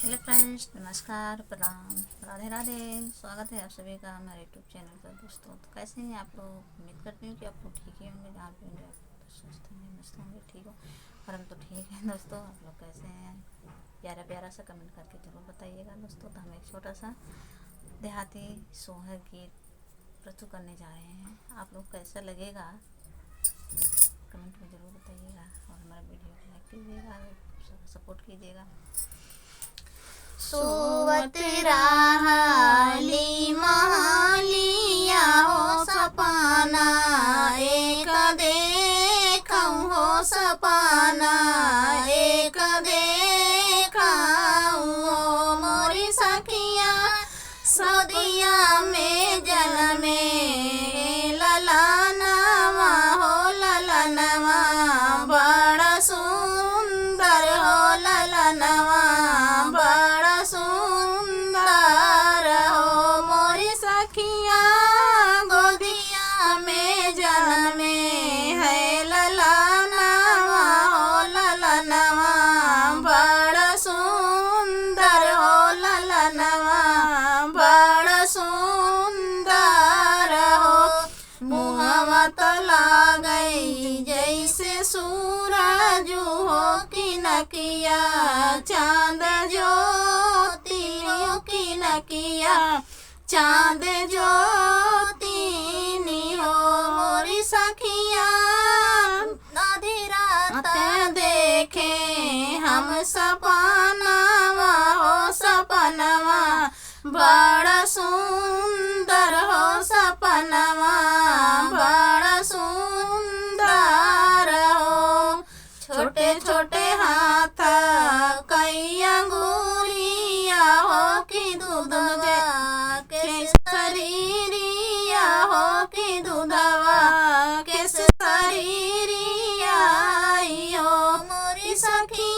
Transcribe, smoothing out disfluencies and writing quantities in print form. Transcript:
Hello friends, नमस्कार, प्रणाम, राधे राधे। स्वागत है आप सभी का हमारे यूट्यूब चैनल पर। दोस्तों, तो कैसे हैं आप लोग? उम्मीद करती हूँ कि आप लोग ठीक ही होंगे। जहाँ भी होंगे आप लोग तो स्वस्थ होंगे, मस्त होंगे, ठीक हो। और हम तो ठीक हैं दोस्तों। आप लोग कैसे हैं? प्यारा प्यारा सा कमेंट करके जरूर बताइएगा दोस्तों। तो हम एक छोटा सा देहाती सोहर गीत प्रस्तुत करने जा रहे हैं। आप लोग कैसा लगेगा कमेंट में ज़रूर बताइएगा। और हमारा वीडियो को लाइक कीजिएगा, सपोर्ट कीजिएगा। सोवत राहली महलिया हो सपना, एक देखऊं हो सपना, एक देखऊं हो मोरी सखिया सदिया में जन्मे ललनवा हो ललनवा, बड़ा सुंदर हो ललनवा, बड़ा सुंदर हो मोरी सखिया गोदिया में जन्मे है ललनवा हो ललनवा, बड़ा सुंदर हो ललनवा, बड़ा सुंदर हो। मुहवा तला गई जैसे सूरज हो की नकिया, चांद ज्योति हो की नकिया, चांद ज्योति हो मोरी सखिया। आधी रात देखे हम सपनवा हो सपनवा, बड़ा सुंदर हो सपनवा, बड़ा सुंदर हो। छोटे छोटे हाथ कई अंगूरिया हो कि दूधवा के शरीरिया हो कि दूधवा के शरीरिया हो मोरी सखी